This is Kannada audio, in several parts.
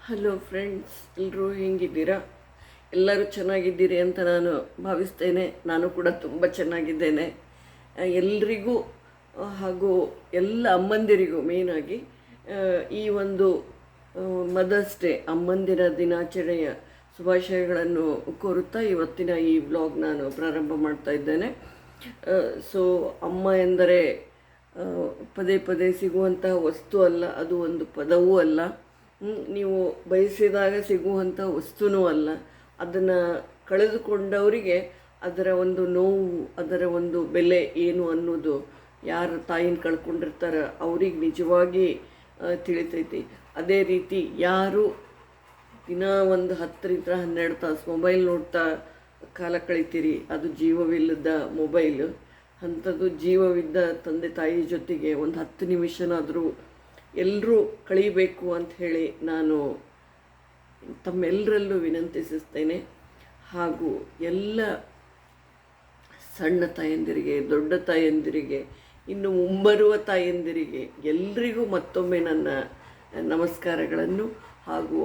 ಹಲೋ ಫ್ರೆಂಡ್ಸ್, ಎಲ್ಲರೂ ಹೆಂಗಿದ್ದೀರಾ? ಎಲ್ಲರೂ ಚೆನ್ನಾಗಿದ್ದೀರಿ ಅಂತ ನಾನು ಭಾವಿಸ್ತೇನೆ. ನಾನು ಕೂಡ ತುಂಬ ಚೆನ್ನಾಗಿದ್ದೇನೆ. ಎಲ್ರಿಗೂ ಹಾಗೂ ಎಲ್ಲ ಅಮ್ಮಂದಿರಿಗೂ ಮೇಯ್ನಾಗಿ ಈ ಒಂದು ಮದರ್ಸ್ ಡೇ ಅಮ್ಮಂದಿರ ದಿನಾಚರಣೆಯ ಶುಭಾಶಯಗಳನ್ನು ಕೋರುತ್ತಾ ಇವತ್ತಿನ ಈ ವ್ಲಾಗ್ ನಾನು ಪ್ರಾರಂಭ ಮಾಡ್ತಾ ಇದ್ದೇನೆ. ಸೊ ಅಮ್ಮ ಎಂದರೆ ಪದೇ ಪದೇ ಸಿಗುವಂತಹ ವಸ್ತು ಅಲ್ಲ, ಅದು ಒಂದು ಪದವೂ ಅಲ್ಲ, ನೀವು ಬಯಸಿದಾಗ ಸಿಗುವಂಥ ವಸ್ತುನೂ ಅಲ್ಲ. ಅದನ್ನು ಕಳೆದುಕೊಂಡವರಿಗೆ ಅದರ ಒಂದು ನೋವು, ಅದರ ಒಂದು ಬೆಲೆ ಏನು ಅನ್ನೋದು ಯಾರು ತಾಯಿನ ಕಳ್ಕೊಂಡಿರ್ತಾರೆ ಅವ್ರಿಗೆ ನಿಜವಾಗಿ ತಿಳಿತೈತಿ. ಅದೇ ರೀತಿ ಯಾರು ದಿನ ಒಂದು 10-12 ತಾಸು ಮೊಬೈಲ್ ನೋಡ್ತಾ ಕಾಲ ಕಳಿತೀರಿ, ಅದು ಜೀವವಿಲ್ಲದ ಮೊಬೈಲ್. ಅಂಥದ್ದು ಜೀವವಿದ್ದ ತಂದೆ ತಾಯಿ ಜೊತೆಗೆ ಒಂದು 10 ನಿಮಿಷನಾದರೂ ಎಲ್ಲರೂ ಕಳೀಬೇಕು ಅಂತ ಹೇಳಿ ನಾನು ತಮ್ಮೆಲ್ಲರಲ್ಲೂ ವಿನಂತಿಸುತ್ತೇನೆ. ಹಾಗೂ ಎಲ್ಲ ಸಣ್ಣ ತಾಯಂದಿರಿಗೆ, ದೊಡ್ಡ ತಾಯಂದಿರಿಗೆ, ಇನ್ನು ಮುಂಬರುವ ತಾಯಂದಿರಿಗೆ ಎಲ್ಲರಿಗೂ ಮತ್ತೊಮ್ಮೆ ನನ್ನ ನಮಸ್ಕಾರಗಳನ್ನು ಹಾಗೂ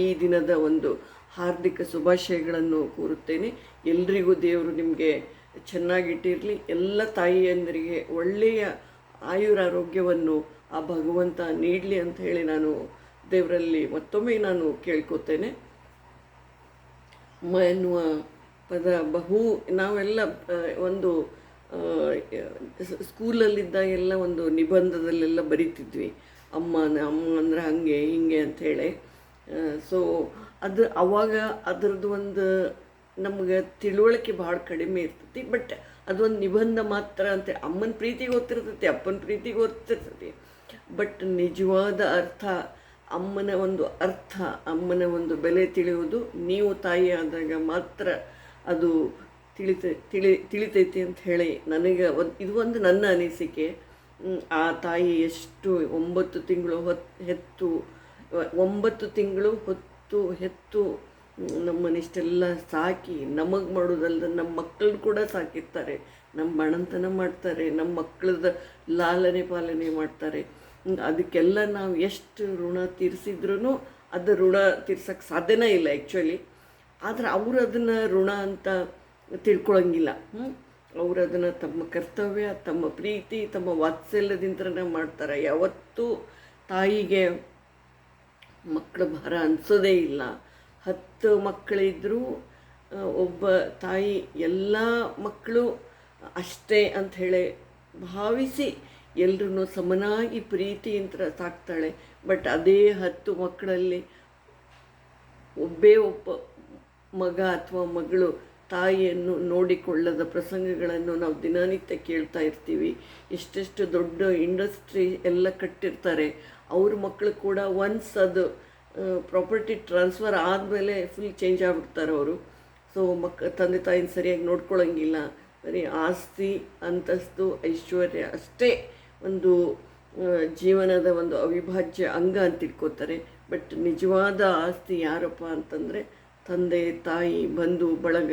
ಈ ದಿನದ ಒಂದು ಹಾರ್ದಿಕ ಶುಭಾಶಯಗಳನ್ನು ಕೋರುತ್ತೇನೆ. ಎಲ್ರಿಗೂ ದೇವರು ನಿಮಗೆ ಚೆನ್ನಾಗಿಟ್ಟಿರಲಿ. ಎಲ್ಲ ತಾಯಿಯಂದರಿಗೆ ಒಳ್ಳೆಯ ಆಯುರಾರೋಗ್ಯವನ್ನು ಆ ಭಗವಂತ ನೀಡಲಿ ಅಂತ ಹೇಳಿ ನಾನು ದೇವರಲ್ಲಿ ಮತ್ತೊಮ್ಮೆ ನಾನು ಕೇಳ್ಕೊತೇನೆ. ಅಮ್ಮ ಎನ್ನುವ ಪದ ನಾವೆಲ್ಲ ಒಂದು ಸ್ಕೂಲಲ್ಲಿದ್ದಾಗೆಲ್ಲ ಒಂದು ನಿಬಂಧದಲ್ಲೆಲ್ಲ ಬರಿತಿದ್ವಿ, ಅಮ್ಮ ಅಂದ್ರೆ ಹಾಗೆ ಹಿಂಗೆ ಅಂಥೇಳಿ. ಸೊ ಅದು ಅವಾಗ ಅದರದ್ದು ಒಂದು ನಮ್ಗೆ ತಿಳುವಳಿಕೆ ಭಾಳ ಕಡಿಮೆ ಇರ್ತೈತಿ. ಬಟ್ ಅದೊಂದು ನಿಬಂಧ ಮಾತ್ರ ಅಂತ. ಅಮ್ಮನ ಪ್ರೀತಿಗೆ ಗೊತ್ತಿರ್ತೈತಿ, ಅಪ್ಪನ ಪ್ರೀತಿಗೆ ಗೊತ್ತಿರ್ತೈತಿ, ಬಟ್ ನಿಜವಾದ ಅರ್ಥ, ಅಮ್ಮನ ಒಂದು ಅರ್ಥ, ಅಮ್ಮನ ಒಂದು ಬೆಲೆ ತಿಳಿಯುವುದು ನೀವು ತಾಯಿ ಆದಾಗ ಮಾತ್ರ ಅದು ತಿಳಿತೈತಿ ಅಂತ ಹೇಳಿ ನನಗೆ ಇದು ಒಂದು ನನ್ನ ಅನಿಸಿಕೆ. ಆ ತಾಯಿ ಎಷ್ಟು 9 ತಿಂಗಳು ಹೆತ್ತು 9 ತಿಂಗಳು ಹೆತ್ತು ನಮ್ಮನ್ನಿಷ್ಟೆಲ್ಲ ಸಾಕಿ ನಮಗೆ ಮಾಡೋದಲ್ಲದೆ ನಮ್ಮ ಮಕ್ಕಳನ್ನ ಕೂಡ ಸಾಕಿರ್ತಾರೆ, ನಮ್ಮ ಬಣಂತನ ಮಾಡ್ತಾರೆ, ನಮ್ಮ ಮಕ್ಕಳದ ಲಾಲನೆ ಪಾಲನೆ ಮಾಡ್ತಾರೆ. ಅದಕ್ಕೆಲ್ಲ ನಾವು ಎಷ್ಟು ಋಣ ತೀರಿಸಿದ್ರೂ ಅದು ಋಣ ತೀರ್ಸೋಕ್ಕೆ ಸಾಧ್ಯನೇ ಇಲ್ಲ ಆ್ಯಕ್ಚುಲಿ. ಆದರೆ ಅವರು ಅದನ್ನು ಋಣ ಅಂತ ತಿಳ್ಕೊಳಂಗಿಲ್ಲ. ಅವರು ಅದನ್ನು ತಮ್ಮ ಕರ್ತವ್ಯ, ತಮ್ಮ ಪ್ರೀತಿ, ತಮ್ಮ ವಾತ್ಸಲ್ಯದಿಂದನೇ ಮಾಡ್ತಾರೆ. ಯಾವತ್ತೂ ತಾಯಿಗೆ ಮಕ್ಕಳ ಭಾರ ಅನಿಸೋದೇ ಇಲ್ಲ. 10 ಮಕ್ಕಳಿದ್ದರೂ ಒಬ್ಬ ತಾಯಿ ಎಲ್ಲ ಮಕ್ಕಳು ಅಷ್ಟೇ ಅಂಥೇಳಿ ಭಾವಿಸಿ ಎಲ್ಲರೂ ಸಮನಾಗಿ ಪ್ರೀತಿಯಿಂದ ಸಾಕ್ತಾಳೆ. ಬಟ್ ಅದೇ 10 ಮಕ್ಕಳಲ್ಲಿ ಒಬ್ಬ ಮಗ ಅಥವಾ ಮಗಳು ತಾಯಿಯನ್ನು ನೋಡಿಕೊಳ್ಳದ ಪ್ರಸಂಗಗಳನ್ನು ನಾವು ದಿನನಿತ್ಯ ಕೇಳ್ತಾ ಇರ್ತೀವಿ. ಎಷ್ಟೆಷ್ಟು ದೊಡ್ಡ ಇಂಡಸ್ಟ್ರಿ ಎಲ್ಲ ಕಟ್ಟಿರ್ತಾರೆ, ಅವ್ರ ಮಕ್ಕಳು ಕೂಡ ಒನ್ಸ್ ಅದು ಪ್ರಾಪರ್ಟಿ ಟ್ರಾನ್ಸ್ಫರ್ ಆದಮೇಲೆ ಫುಲ್ ಚೇಂಜ್ ಆಗಿಬಿಡ್ತಾರೆ ಅವರು. ಸೊ ತಂದೆ ತಾಯಿನ ಸರಿಯಾಗಿ ನೋಡ್ಕೊಳ್ಳೋಂಗಿಲ್ಲ, ಬರೀ ಆಸ್ತಿ, ಅಂತಸ್ತು, ಐಶ್ವರ್ಯ ಅಷ್ಟೇ ಒಂದು ಜೀವನದ ಒಂದು ಅವಿಭಾಜ್ಯ ಅಂಗ ಅಂತ ಇಟ್ಕೋತಾರೆ. ಬಟ್ ನಿಜವಾದ ಆಸ್ತಿ ಯಾರಪ್ಪ ಅಂತಂದರೆ ತಂದೆ ತಾಯಿ, ಬಂಧು ಬಳಗ.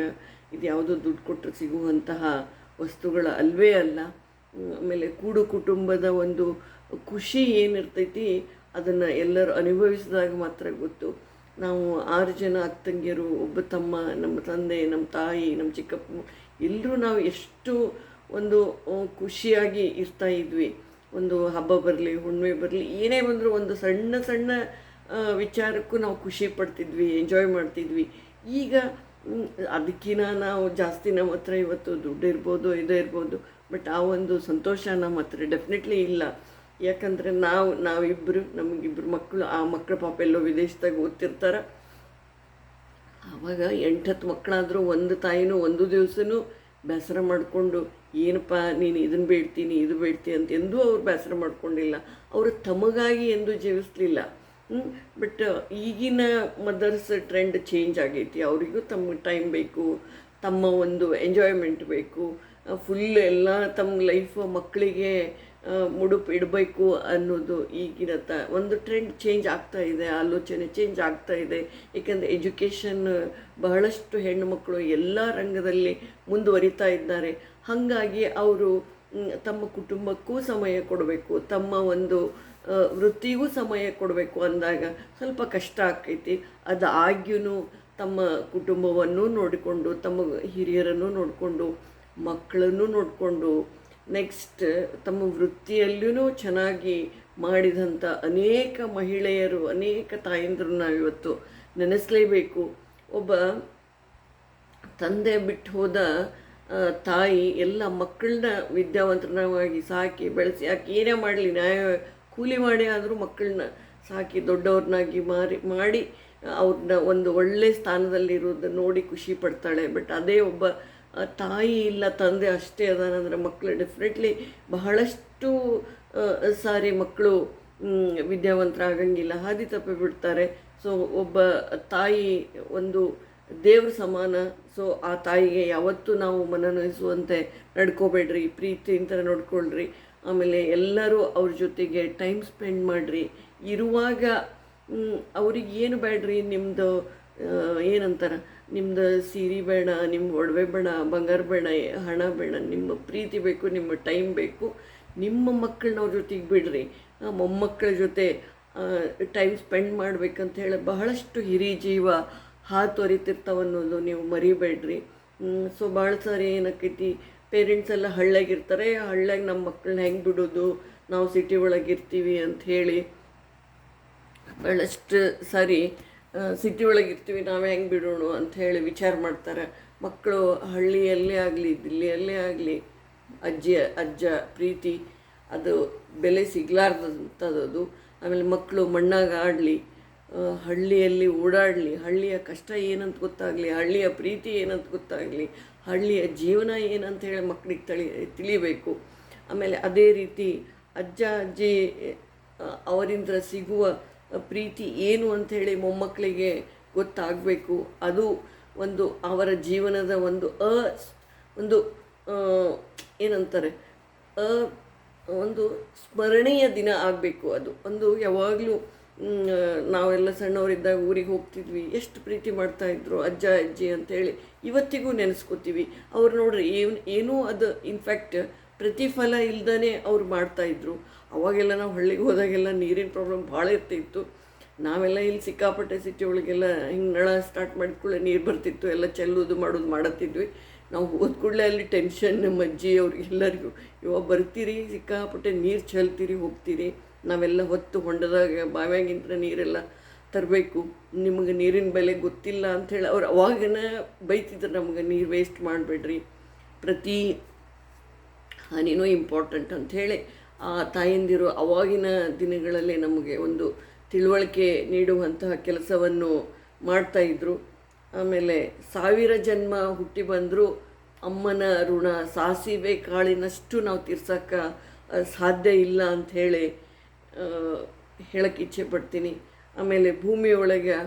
ಇದು ಯಾವುದೋ ದುಡ್ಡು ಕೊಟ್ಟರೆ ಸಿಗುವಂತಹ ವಸ್ತುಗಳ ಅಲ್ವೇ ಅಲ್ಲ. ಆಮೇಲೆ ಕೂಡು ಕುಟುಂಬದ ಒಂದು ಖುಷಿ ಏನಿರ್ತೈತಿ ಅದನ್ನು ಎಲ್ಲರೂ ಅನುಭವಿಸಿದಾಗ ಮಾತ್ರ ಗೊತ್ತು. ನಾವು 6 ಜನ ಅಕ್ಕಂಗಿಯರು, ಒಬ್ಬ ತಮ್ಮ, ನಮ್ಮ ತಂದೆ, ನಮ್ಮ ತಾಯಿ, ನಮ್ಮ ಚಿಕ್ಕಪ್ಪ, ಎಲ್ಲರೂ ನಾವು ಎಷ್ಟು ಒಂದು ಖುಷಿಯಾಗಿ ಇರ್ತಾ ಇದ್ವಿ. ಒಂದು ಹಬ್ಬ ಬರಲಿ, ಹುಣ್ಣಿಮೆ ಬರಲಿ, ಏನೇ ಬಂದರೂ ಒಂದು ಸಣ್ಣ ಸಣ್ಣ ವಿಚಾರಕ್ಕೂ ನಾವು ಖುಷಿ ಪಡ್ತಿದ್ವಿ, ಎಂಜಾಯ್ ಮಾಡ್ತಿದ್ವಿ. ಈಗ ಅದಕ್ಕಿಂತ ನಾವು ಜಾಸ್ತಿ ನಮ್ಮ ಹತ್ರ ಇವತ್ತು ದುಡ್ಡು ಇರ್ಬೋದು, ಇದೇ ಇರ್ಬೋದು, ಬಟ್ ಆ ಒಂದು ಸಂತೋಷ ನಮ್ಮ ಹತ್ರ ಡೆಫಿನೆಟ್ಲಿ ಇಲ್ಲ. ಯಾಕಂದರೆ ನಾವಿಬ್ಬರು, ನಮಗಿಬ್ಬರು ಮಕ್ಕಳು, ಆ ಮಕ್ಕಳ ಪಾಪ ಎಲ್ಲೋ ವಿದೇಶದಾಗ ಓದ್ತಿರ್ತಾರೆ. ಆವಾಗ 8-10 ಮಕ್ಕಳಾದರೂ ಒಂದು ತಾಯಿನೂ ಒಂದು ದಿವಸನೂ ಬೇಸರ ಮಾಡಿಕೊಂಡು ಏನಪ್ಪ ನೀನು ಇದನ್ನು ಬೇಡ್ತೀನಿ ಇದು ಬೇಡ್ತೀನಿ ಅಂತ ಎಂದೂ ಅವ್ರು ಬೇಸರ ಮಾಡ್ಕೊಂಡಿಲ್ಲ. ಅವರು ತಮಗಾಗಿ ಎಂದೂ ಜೀವಿಸಲಿಲ್ಲ. ಬಟ್ ಈಗಿನ ಮದರ್ಸ್ ಟ್ರೆಂಡ್ ಚೇಂಜ್ ಆಗೈತಿ. ಅವರಿಗೂ ತಮ್ಮ ಟೈಮ್ ಬೇಕು, ತಮ್ಮ ಒಂದು ಎಂಜಾಯ್ಮೆಂಟ್ ಬೇಕು, ಫುಲ್ ಎಲ್ಲ ತಮ್ಮ ಲೈಫ್ ಮಕ್ಕಳಿಗೆ ಮುಡುಪು ಇಡಬೇಕು ಅನ್ನೋದು ಈಗಿನ ಒಂದು ಟ್ರೆಂಡ್ ಚೇಂಜ್ ಆಗ್ತಾ ಇದೆ, ಆಲೋಚನೆ ಚೇಂಜ್ ಆಗ್ತಾ ಇದೆ. ಏಕೆಂದರೆ ಎಜುಕೇಷನ್ ಬಹಳಷ್ಟು ಹೆಣ್ಣು ಮಕ್ಕಳು ಎಲ್ಲ ರಂಗದಲ್ಲಿ ಮುಂದುವರಿತಾ ಇದ್ದಾರೆ. ಹಾಗಾಗಿ ಅವರು ತಮ್ಮ ಕುಟುಂಬಕ್ಕೂ ಸಮಯ ಕೊಡಬೇಕು, ತಮ್ಮ ಒಂದು ವೃತ್ತಿಗೂ ಸಮಯ ಕೊಡಬೇಕು ಅಂದಾಗ ಸ್ವಲ್ಪ ಕಷ್ಟ ಆಕೈತಿ. ಅದು ಆಗ್ಯೂ ತಮ್ಮ ಕುಟುಂಬವನ್ನು ನೋಡಿಕೊಂಡು, ತಮ್ಮ ಹಿರಿಯರನ್ನು ನೋಡಿಕೊಂಡು, ಮಕ್ಕಳನ್ನು ನೋಡಿಕೊಂಡು, ನೆಕ್ಸ್ಟ್ ತಮ್ಮ ವೃತ್ತಿಯಲ್ಲೂ ಚೆನ್ನಾಗಿ ಮಾಡಿದಂಥ ಅನೇಕ ಮಹಿಳೆಯರು, ಅನೇಕ ತಾಯಂದಿರು ನಾವಿವತ್ತು ನೆನೆಸಲೇಬೇಕು. ಒಬ್ಬ ತಂದೆ ಬಿಟ್ಟು ಹೋದ ತಾಯಿ ಎಲ್ಲ ಮಕ್ಕಳನ್ನ ವಿದ್ಯಾವಂತರವಾಗಿ ಸಾಕಿ ಬೆಳೆಸಿ, ಆಕೆ ಏನೇ ಮಾಡಲಿ, ಕೂಲಿ ಮಾಡಿ ಆದರೂ ಮಕ್ಕಳನ್ನ ಸಾಕಿ ದೊಡ್ಡವ್ರನ್ನಾಗಿ ಮಾಡಿ ಅವ್ರನ್ನ ಒಂದು ಒಳ್ಳೆಯ ಸ್ಥಾನದಲ್ಲಿರೋದನ್ನ ನೋಡಿ ಖುಷಿ ಪಡ್ತಾಳೆ. ಬಟ್ ಅದೇ ಒಬ್ಬ ತಾಯಿ ಇಲ್ಲ ತಂದೆ ಅಷ್ಟೇ ಅದಾನಂದ್ರೆ ಮಕ್ಕಳು ಡೆಫಿನೆಟ್ಲಿ ಬಹಳಷ್ಟು ಸಾರಿ ಮಕ್ಕಳು ವಿದ್ಯಾವಂತರಾಗಂಗಿಲ್ಲ, ಹಾದಿ ತಪ್ಪಿ ಬಿಡ್ತಾರೆ. ಸೊ ಒಬ್ಬ ತಾಯಿ ಒಂದು ದೇವ್ರ ಸಮಾನ. ಸೊ ಆ ತಾಯಿಗೆ ಯಾವತ್ತೂ ನಾವು ಮನನೊಲಿಸುವಂತೆ ನಡ್ಕೋಬೇಡ್ರಿ, ಪ್ರೀತಿಯಿಂದ ನೋಡ್ಕೊಳ್ರಿ. ಆಮೇಲೆ ಎಲ್ಲರೂ ಅವ್ರ ಜೊತೆಗೆ ಟೈಮ್ ಸ್ಪೆಂಡ್ ಮಾಡಿರಿ. ಇರುವಾಗ ಅವ್ರಿಗೆ ಏನು ಬೇಡ್ರಿ, ನಿಮ್ಮದು ಏನಂತಾರೆ, ನಿಮ್ಮದು ಸೀರೆ ಬೇಡ, ನಿಮ್ಮ ಒಡವೆ ಬೇಡ, ಬಂಗಾರ ಬೇಡ, ಹಣ ಬೇಡ, ನಿಮ್ಮ ಪ್ರೀತಿ ಬೇಕು, ನಿಮ್ಮ ಟೈಮ್ ಬೇಕು. ನಿಮ್ಮ ಮಕ್ಕಳನ್ನ ಅವ್ರ ಜೊತೆಗೆ ಬಿಡ್ರಿ, ಮೊಮ್ಮಕ್ಕಳ ಜೊತೆ ಟೈಮ್ ಸ್ಪೆಂಡ್ ಮಾಡ್ಬೇಕಂತ ಹೇಳಿ ಬಹಳಷ್ಟು ಹಿರಿ ಜೀವ ಹಾತೊರಿತಿರ್ತಾವನ್ನೋದು ನೀವು ಮರಿಬೇಡ್ರಿ. ಸೊ ಭಾಳ ಸಾರಿ ಏನಾಕೈತಿ, ಪೇರೆಂಟ್ಸ್ ಎಲ್ಲ ಹಳ್ಳಿಯಾಗಿರ್ತಾರೆ, ಹಳ್ಳಿಯಾಗ ನಮ್ಮ ಮಕ್ಕಳನ್ನ ಹೆಂಗೆ ಬಿಡೋದು, ನಾವು ಸಿಟಿ ಒಳಗಿರ್ತೀವಿ ಅಂಥೇಳಿ ಭಾಳಷ್ಟು ಸಾರಿ ಸಿಟಿ ಒಳಗಿರ್ತೀವಿ, ನಾವೇ ಹೆಂಗೆ ಬಿಡೋಣ ಅಂಥೇಳಿ ವಿಚಾರ ಮಾಡ್ತಾರೆ. ಮಕ್ಕಳು ಹಳ್ಳಿಯಲ್ಲೇ ಆಗಲಿ ದಿಲ್ಲಿಯಲ್ಲೇ ಆಗಲಿ ಅಜ್ಜ ಪ್ರೀತಿ ಅದು ಬೆಲೆ ಸಿಗಲಾರ್ದಂಥದ್ದು. ಆಮೇಲೆ ಮಕ್ಕಳು ಮಣ್ಣಾಗ ಆಡಲಿ, ಹಳ್ಳಿಯಲ್ಲಿ ಓಡಾಡಲಿ, ಹಳ್ಳಿಯ ಕಷ್ಟ ಏನಂತ ಗೊತ್ತಾಗಲಿ, ಹಳ್ಳಿಯ ಪ್ರೀತಿ ಏನಂತ ಗೊತ್ತಾಗಲಿ, ಹಳ್ಳಿಯ ಜೀವನ ಏನಂತ ಹೇಳಿ ಮಕ್ಕಳಿಗೆ ತಿಳಿಬೇಕು. ಆಮೇಲೆ ಅದೇ ರೀತಿ ಅಜ್ಜ ಅಜ್ಜಿ ಅವರಿಂದ ಸಿಗುವ ಪ್ರೀತಿ ಏನು ಅಂಥೇಳಿ ಮೊಮ್ಮಕ್ಕಳಿಗೆ ಗೊತ್ತಾಗಬೇಕು. ಅದು ಒಂದು ಅವರ ಜೀವನದ ಒಂದು ಏನಂತಾರೆ ಒಂದು ಸ್ಮರಣೀಯ ದಿನ ಆಗಬೇಕು. ಅದು ಒಂದು ಯಾವಾಗಲೂ ನಾವೆಲ್ಲ ಸಣ್ಣವರಿದ್ದಾಗ ಊರಿಗೆ ಹೋಗ್ತಿದ್ವಿ, ಎಷ್ಟು ಪ್ರೀತಿ ಮಾಡ್ತಾಯಿದ್ರು ಅಜ್ಜ ಅಜ್ಜಿ ಅಂಥೇಳಿ ಇವತ್ತಿಗೂ ನೆನೆಸ್ಕೋತೀವಿ. ಅವ್ರು ನೋಡ್ರಿ ಏನೂ ಅದು ಇನ್ಫ್ಯಾಕ್ಟ್ ಪ್ರತಿಫಲ ಇಲ್ದೇ ಅವ್ರು ಮಾಡ್ತಾಯಿದ್ರು. ಅವಾಗೆಲ್ಲ ನಾವು ಹಳ್ಳಿಗೆ ಹೋದಾಗೆಲ್ಲ ನೀರಿನ ಪ್ರಾಬ್ಲಮ್ ಭಾಳ ಇರ್ತಿತ್ತು. ನಾವೆಲ್ಲ ಇಲ್ಲಿ ಸಿಕ್ಕಾಪಟ್ಟೆ ಸಿಟಿ ಒಳಗೆಲ್ಲ ಹಿಂಗೆ ನಳ ಸ್ಟಾರ್ಟ್ ಮಾಡಿದ್ಕೊಳ್ಳೆ ನೀರು ಬರ್ತಿತ್ತು, ಎಲ್ಲ ಚೆಲ್ಲೋದು ಮಾಡತ್ತಿದ್ವಿ. ನಾವು ಹೋದ ಕೂಡಲೇ ಅಲ್ಲಿ ಟೆನ್ಷನ್, ನಮ್ಮ ಅಜ್ಜಿ ಅವ್ರಿಗೆಲ್ಲರಿಗೂ, ಇವಾಗ ಬರ್ತೀರಿ ಸಿಕ್ಕಾಪಟ್ಟೆ ನೀರು ಚೆಲ್ತೀರಿ ಹೋಗ್ತೀರಿ, ನಾವೆಲ್ಲ ಹೊತ್ತು ಹೊಂಡದಾಗ ಬಾವ್ಯಾಗಿಂತ ನೀರೆಲ್ಲ ತರಬೇಕು, ನಿಮಗೆ ನೀರಿನ ಬೆಲೆ ಗೊತ್ತಿಲ್ಲ ಅಂಥೇಳಿ ಅವ್ರು ಅವಾಗನ ಬೈತಿದ್ರು ನಮ್ಗೆ, ನೀರು ವೇಸ್ಟ್ ಮಾಡಬೇಡ್ರಿ, ಪ್ರತಿ ಹನಿನೂ ಇಂಪಾರ್ಟೆಂಟ್ ಅಂಥೇಳಿ ಆ ತಾಯಂದಿರು ಅವಾಗಿನ ದಿನಗಳಲ್ಲಿ ನಮಗೆ ಒಂದು ತಿಳುವಳಿಕೆ ನೀಡುವಂತಹ ಕೆಲಸವನ್ನು ಮಾಡ್ತಾಯಿದ್ರು. ಆಮೇಲೆ 1000 ಜನ್ಮ ಹುಟ್ಟಿ ಬಂದರೂ ಅಮ್ಮನ ಋಣ ಸಾಸಿವೆ ಕಾಳಿನಷ್ಟು ನಾವು ತೀರ್ಸೋಕ್ಕೆ ಸಾಧ್ಯ ಇಲ್ಲ ಅಂಥೇಳಿ ಹೇಳಕ್ಕೆ ಇಚ್ಛೆ ಪಡ್ತೀನಿ. ಆಮೇಲೆ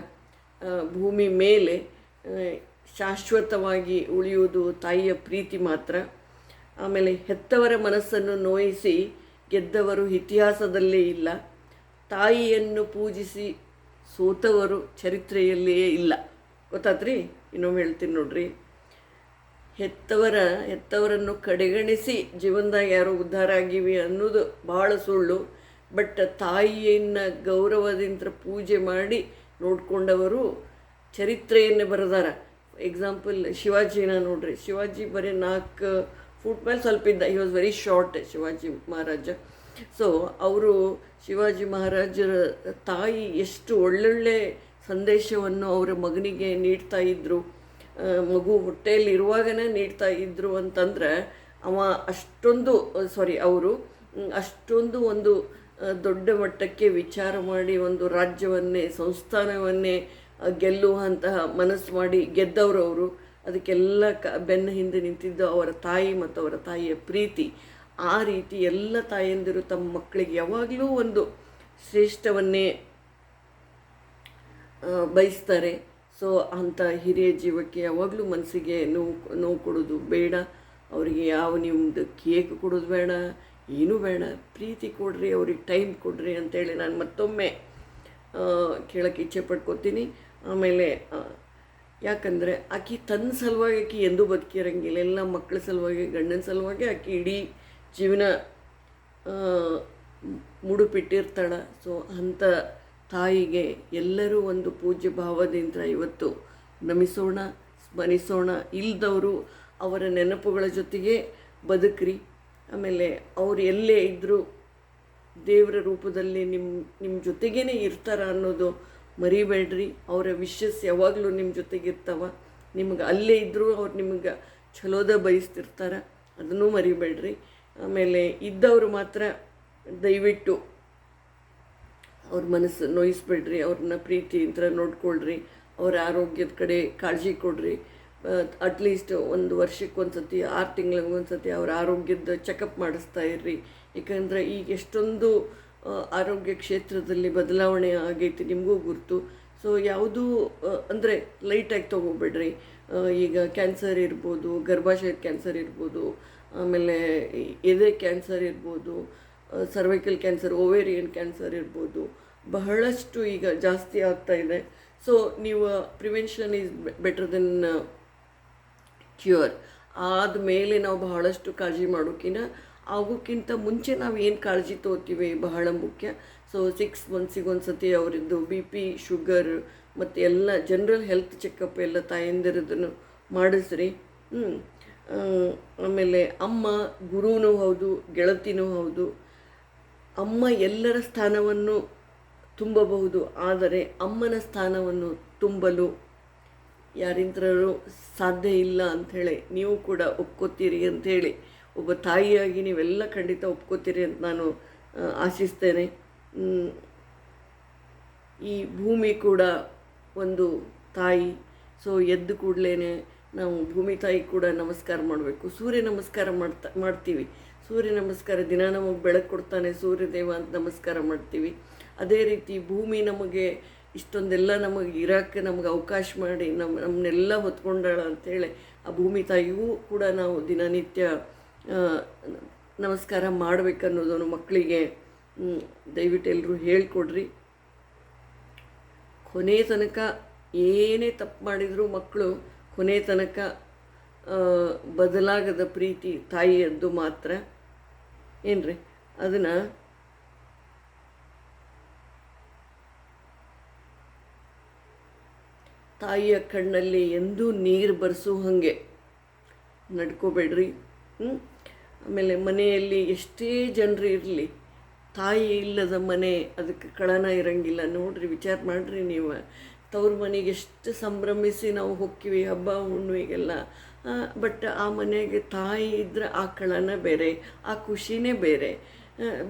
ಭೂಮಿ ಮೇಲೆ ಶಾಶ್ವತವಾಗಿ ಉಳಿಯುವುದು ತಾಯಿಯ ಪ್ರೀತಿ ಮಾತ್ರ. ಆಮೇಲೆ ಹೆತ್ತವರ ಮನಸ್ಸನ್ನು ನೋಯಿಸಿ ಗೆದ್ದವರು ಇತಿಹಾಸದಲ್ಲೇ ಇಲ್ಲ, ತಾಯಿಯನ್ನು ಪೂಜಿಸಿ ಸೋತವರು ಚರಿತ್ರೆಯಲ್ಲಿಯೇ ಇಲ್ಲ. ಗೊತ್ತಾತ್ರಿ? ಇನ್ನೊಮ್ಮೆ ಹೇಳ್ತೀನಿ ನೋಡ್ರಿ. ಹೆತ್ತವರನ್ನು ಕಡೆಗಣಿಸಿ ಜೀವನದಾಗ ಯಾರೋ ಉದ್ಧಾರ ಆಗಿವಿ ಅನ್ನೋದು ಭಾಳ ಸುಳ್ಳು. ಬಟ್ ತಾಯಿಯನ್ನು ಗೌರವದಿಂದ ಪೂಜೆ ಮಾಡಿ ನೋಡಿಕೊಂಡವರು ಚರಿತ್ರೆಯನ್ನೇ ಬರೆದಾರ. ಎಕ್ಸಾಂಪಲ್ ಶಿವಾಜಿನ ನೋಡ್ರಿ, ಶಿವಾಜಿ ಬರೀ 4 ಫೂಟ್ ಮೇಲೆ ಸ್ವಲ್ಪ ಇದ್ದ, he was very short Shivaji Maharaja. So ಅವರು ಶಿವಾಜಿ ಮಹಾರಾಜರ ತಾಯಿ ಎಷ್ಟು ಒಳ್ಳೊಳ್ಳೆ ಸಂದೇಶವನ್ನು ಅವರ ಮಗನಿಗೆ ನೀಡ್ತಾ ಇದ್ದರು, ಮಗು ಹೊಟ್ಟೆಯಲ್ಲಿ ಇರುವಾಗನೇ ನೀಡ್ತಾ ಇದ್ದರು ಅಂತಂದ್ರೆ ಅವರು ಅಷ್ಟೊಂದು ಒಂದು ದೊಡ್ಡ ಮಟ್ಟಕ್ಕೆ ವಿಚಾರ ಮಾಡಿ ಒಂದು ರಾಜ್ಯವನ್ನೇ ಸಂಸ್ಥಾನವನ್ನೇ ಗೆಲ್ಲುವಂತಹ ಮನಸ್ಸು ಮಾಡಿ ಗೆದ್ದವರು ಅವರು. ಅದಕ್ಕೆಲ್ಲ ಬೆನ್ನ ಹಿಂದೆ ನಿಂತಿದ್ದು ಅವರ ತಾಯಿ ಮತ್ತು ಅವರ ತಾಯಿಯ ಪ್ರೀತಿ. ಆ ರೀತಿ ಎಲ್ಲ ತಾಯಂದಿರು ತಮ್ಮ ಮಕ್ಕಳಿಗೆ ಯಾವಾಗಲೂ ಒಂದು ಶ್ರೇಷ್ಠವನ್ನೇ ಬಯಸ್ತಾರೆ. ಸೊ ಅಂಥ ಹಿರಿಯ ಜೀವಕ್ಕೆ ಯಾವಾಗಲೂ ಮನಸ್ಸಿಗೆ ನೋವು ಕೊಡೋದು ಬೇಡ. ಅವರಿಗೆ ನಿಮ್ಮದು ಕೇಕ್ ಕೊಡೋದು ಬೇಡ, ಏನೂ ಬೇಡ, ಪ್ರೀತಿ ಕೊಡ್ರಿ, ಅವ್ರಿಗೆ ಟೈಮ್ ಕೊಡ್ರಿ ಅಂತೇಳಿ ನಾನು ಮತ್ತೊಮ್ಮೆ ಕೇಳೋಕ್ಕೆ ಇಚ್ಛೆ ಪಡ್ಕೋತೀನಿ. ಆಮೇಲೆ ಯಾಕಂದರೆ ಆಕೆ ತನ್ನ ಸಲುವಾಗಿ ಆಕೆ ಎಂದೂ ಬದುಕಿರಂಗಿಲ್ಲ, ಎಲ್ಲ ಮಕ್ಕಳ ಸಲುವಾಗಿ, ಗಂಡನ ಸಲುವಾಗಿ ಆಕೆ ಇಡೀ ಜೀವನ ಮುಡುಪಿಟ್ಟಿರ್ತಾಳೆ. ಸೊ ಅಂಥ ತಾಯಿಗೆ ಎಲ್ಲರೂ ಒಂದು ಪೂಜ್ಯ ಭಾವದಿಂದ ಇವತ್ತು ನಮಿಸೋಣ, ಸ್ಮರಿಸೋಣ. ಇಲ್ದವರು ಅವರ ನೆನಪುಗಳ ಜೊತೆಗೆ ಬದುಕ್ರಿ. ಆಮೇಲೆ ಅವ್ರು ಎಲ್ಲೇ ಇದ್ದರೂ ದೇವರ ರೂಪದಲ್ಲಿ ನಿಮ್ಮ ಜೊತೆಗೇ ಇರ್ತಾರ ಅನ್ನೋದು ಮರಿಬೇಡ್ರಿ. ಅವರ ವಿಶಸ್ ಯಾವಾಗಲೂ ನಿಮ್ಮ ಜೊತೆಗಿರ್ತಾವ. ನಿಮ್ಗೆ ಅಲ್ಲೇ ಇದ್ದರೂ ಅವ್ರು ನಿಮ್ಗೆ ಚಲೋದ ಬಯಸ್ತಿರ್ತಾರೆ, ಅದನ್ನೂ ಮರಿಬೇಡ್ರಿ. ಆಮೇಲೆ ಇದ್ದವರು ಮಾತ್ರ ದಯವಿಟ್ಟು ಅವ್ರ ಮನಸ್ಸು ನೋಯಿಸ್ಬೇಡ್ರಿ, ಅವ್ರನ್ನ ಪ್ರೀತಿಯಿಂದ ನೋಡ್ಕೊಳ್ರಿ, ಅವರ ಆರೋಗ್ಯದ ಕಡೆ ಕಾಳಜಿ ಕೊಡ್ರಿ. ಅಟ್ಲೀಸ್ಟ್ ಒಂದು ವರ್ಷಕ್ಕೆ ಒಂದು ಸತಿ, 6 ತಿಂಗಳಿಗೆ ಒಂದು ಸತಿ ಅವ್ರ ಆರೋಗ್ಯದ ಚೆಕಪ್ ಮಾಡಿಸ್ತಾ ಇರ್ರಿ. ಏಕೆಂದರೆ ಈಗ ಎಷ್ಟೊಂದು ಆರೋಗ್ಯ ಕ್ಷೇತ್ರದಲ್ಲಿ ಬದಲಾವಣೆ ಆಗೈತಿ, ನಿಮಗೂ ಗುರ್ತು. ಸೊ ಯಾವುದೂ ಅಂದರೆ ಲೈಟಾಗಿ ತೊಗೋಬೇಡ್ರಿ. ಈಗ ಕ್ಯಾನ್ಸರ್ ಇರ್ಬೋದು, ಗರ್ಭಾಶಯದ ಕ್ಯಾನ್ಸರ್ ಇರ್ಬೋದು, ಆಮೇಲೆ ಎದೆ ಕ್ಯಾನ್ಸರ್ ಇರ್ಬೋದು, ಸರ್ವೈಕಲ್ ಕ್ಯಾನ್ಸರ್, ಓವೇರಿಯನ್ ಕ್ಯಾನ್ಸರ್ ಇರ್ಬೋದು, ಬಹಳಷ್ಟು ಈಗ ಜಾಸ್ತಿ ಆಗ್ತಾಯಿದೆ. ಸೊ ನೀವು prevention is better then cure. ಆದಮೇಲೆ ನಾವು ಬಹಳಷ್ಟು ಕಾಳಜಿ ಆಗೋಕ್ಕಿಂತ ಮುಂಚೆ ನಾವು ಏನು ಕಾಳಜಿ ತೊಗೋತೀವಿ ಬಹಳ ಮುಖ್ಯ. ಸೊ 6 ಮಂತ್ಸಿಗೆ ಒಂದು ಸತಿ ಅವರದ್ದು BP, ಶುಗರ್ ಮತ್ತು ಎಲ್ಲ ಜನರಲ್ ಹೆಲ್ತ್ ಚೆಕಪ್ ಎಲ್ಲ ತಾಯಂದಿರದನ್ನು ಮಾಡಿಸ್ರಿ. ಆಮೇಲೆ ಅಮ್ಮ ಗುರುನೂ ಹೌದು, ಗೆಳತಿನೂ ಹೌದು. ಅಮ್ಮ ಎಲ್ಲರ ಸ್ಥಾನವನ್ನು ತುಂಬಬಹುದು, ಆದರೆ ಅಮ್ಮನ ಸ್ಥಾನವನ್ನು ತುಂಬಲು ಯಾರಿಂದಲೂ ಸಾಧ್ಯ ಇಲ್ಲ ಅಂಥೇಳಿ ನೀವು ಕೂಡ ಒಪ್ಕೋತೀರಿ ಅಂಥೇಳಿ, ಒಬ್ಬ ತಾಯಿಯಾಗಿ ನೀವೆಲ್ಲ ಖಂಡಿತ ಒಪ್ಕೋತೀರಿ ಅಂತ ನಾನು ಆಶಿಸ್ತೇನೆ. ಈ ಭೂಮಿ ಕೂಡ ಒಂದು ತಾಯಿ. ಸೊ ಎದ್ದು ಕೂಡಲೇ ನಾವು ಭೂಮಿ ತಾಯಿ ಕೂಡ ನಮಸ್ಕಾರ ಮಾಡಬೇಕು. ಸೂರ್ಯ ನಮಸ್ಕಾರ ಮಾಡ್ತೀವಿ. ಸೂರ್ಯ ನಮಸ್ಕಾರ ದಿನ ನಮಗೆ ಬೆಳಕು ಕೊಡ್ತಾನೆ, ಸೂರ್ಯದೇವ ಅಂತ ನಮಸ್ಕಾರ ಮಾಡ್ತೀವಿ. ಅದೇ ರೀತಿ ಭೂಮಿ ನಮಗೆ ಇಷ್ಟೊಂದೆಲ್ಲ ನಮಗೆ ಇರೋಕ್ಕೆ ನಮಗೆ ಅವಕಾಶ ಮಾಡಿ ನಮ್ಮನ್ನೆಲ್ಲ ಹೊತ್ಕೊಂಡಾಳ ಅಂಥೇಳಿ ಆ ಭೂಮಿ ತಾಯಿಗೂ ಕೂಡ ನಾವು ದಿನನಿತ್ಯ ನಮಸ್ಕಾರ ಮಾಡಬೇಕನ್ನೋದನ್ನು ಮಕ್ಕಳಿಗೆ ದಯವಿಟ್ಟು ಎಲ್ಲರೂ ಹೇಳ್ಕೊಡ್ರಿ. ಕೊನೆ ತನಕ ಏನೇ ತಪ್ಪು ಮಾಡಿದರೂ ಮಕ್ಕಳು ಕೊನೆ ತನಕ ಬದಲಾಗದ ಪ್ರೀತಿ ತಾಯಿಯದ್ದು ಮಾತ್ರ ಏನ್ರಿ. ಅದನ್ನು ತಾಯಿಯ ಕಣ್ಣಲ್ಲಿ ಎಂದೂ ನೀರು ಬರೆಸೋ ಹಾಗೆ ನಡ್ಕೋಬೇಡ್ರಿ. ಆಮೇಲೆ ಮನೆಯಲ್ಲಿ ಎಷ್ಟೇ ಜನರು ಇರಲಿ, ತಾಯಿ ಇಲ್ಲದ ಮನೆ ಅದಕ್ಕೆ ಕಳನ ಇರಂಗಿಲ್ಲ. ನೋಡ್ರಿ, ವಿಚಾರ ಮಾಡಿರಿ ನೀವು. ತವ್ರ ಮನೆಗೆ ಎಷ್ಟು ಸಂಭ್ರಮಿಸಿ ನಾವು ಹೋಗ್ತೀವಿ ಹಬ್ಬ ಹುಣ್ಣಿಮೆಗೆಲ್ಲ. ಬಟ್ ಆ ಮನೆಗೆ ತಾಯಿ ಇದ್ದರೆ ಆ ಕಳನ ಬೇರೆ, ಆ ಖುಷಿನೇ ಬೇರೆ.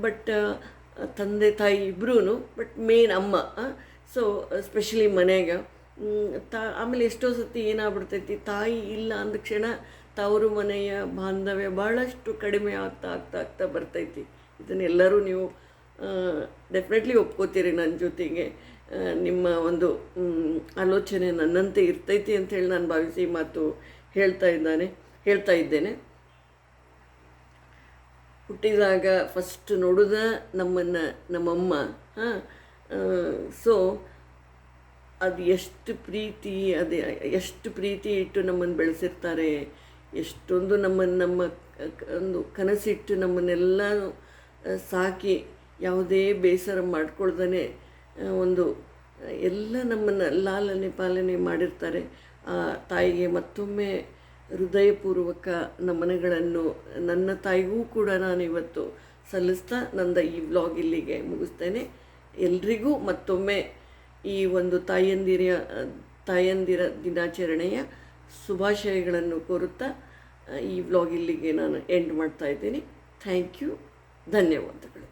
ಬಟ್ ತಂದೆ ತಾಯಿ ಇಬ್ಬರೂ, ಬಟ್ ಮೇನ್ ಅಮ್ಮ. ಸೊ ಸ್ಪೆಷಲಿ ಮನೆಗೆ ಆಮೇಲೆ ಎಷ್ಟೋ ಸತಿ ಏನಾಗ್ಬಿಡ್ತೈತಿ, ತಾಯಿ ಇಲ್ಲ ಅಂದ ಕ್ಷಣ ತವರು ಮನೆಯ ಬಾಂಧವ್ಯ ಭಾಳಷ್ಟು ಕಡಿಮೆ ಆಗ್ತಾ ಬರ್ತೈತಿ. ಇದನ್ನೆಲ್ಲರೂ ನೀವು ಡೆಫಿನೆಟ್ಲಿ ಒಪ್ಕೋತೀರಿ ನನ್ನ ಜೊತೆಗೆ. ನಿಮ್ಮ ಒಂದು ಆಲೋಚನೆ ನನ್ನಂತೆ ಇರ್ತೈತಿ ಅಂಥೇಳಿ ನಾನು ಭಾವಿಸಿ ಮಾತು ಹೇಳ್ತಾ ಇದ್ದೇನೆ. ಹುಟ್ಟಿದಾಗ ಫಸ್ಟ್ ನೋಡೋದ ನಮ್ಮಮ್ಮ. ಸೊ ಅದು ಎಷ್ಟು ಪ್ರೀತಿ ಇಟ್ಟು ನಮ್ಮನ್ನು ಬೆಳೆಸಿರ್ತಾರೆ, ಎಷ್ಟೊಂದು ನಮ್ಮ ಒಂದು ಕನಸಿಟ್ಟು ನಮ್ಮನ್ನೆಲ್ಲ ಸಾಕಿ ಯಾವುದೇ ಬೇಸರ ಮಾಡ್ಕೊಳ್ದೇ ಒಂದು ಎಲ್ಲ ನಮ್ಮನ್ನು ಲಾಲನೆ ಪಾಲನೆ ಮಾಡಿರ್ತಾರೆ. ಆ ತಾಯಿಗೆ ಮತ್ತೊಮ್ಮೆ ಹೃದಯಪೂರ್ವಕ ನಮನಗಳನ್ನು ನನ್ನ ತಾಯಿಗೂ ಕೂಡ ನಾನು ಇವತ್ತು ಸಲ್ಲಿಸ್ತಾ ನನ್ನ ಈ ವ್ಲಾಗ್ ಇಲ್ಲಿಗೆ ಮುಗಿಸ್ತೇನೆ. ಎಲ್ರಿಗೂ ಮತ್ತೊಮ್ಮೆ ಈ ಒಂದು ತಾಯಂದಿರ ದಿನಾಚರಣೆಯ ಶುಭಾಶಯಗಳನ್ನು ಕೋರುತ್ತಾ ಈ ವ್ಲಾಗ್ ಇಲ್ಲಿಗೆ ನಾನು ಎಂಡ್ ಮಾಡ್ತಾ ಇದ್ದೀನಿ. ಥ್ಯಾಂಕ್ ಯು, ಧನ್ಯವಾದಗಳು.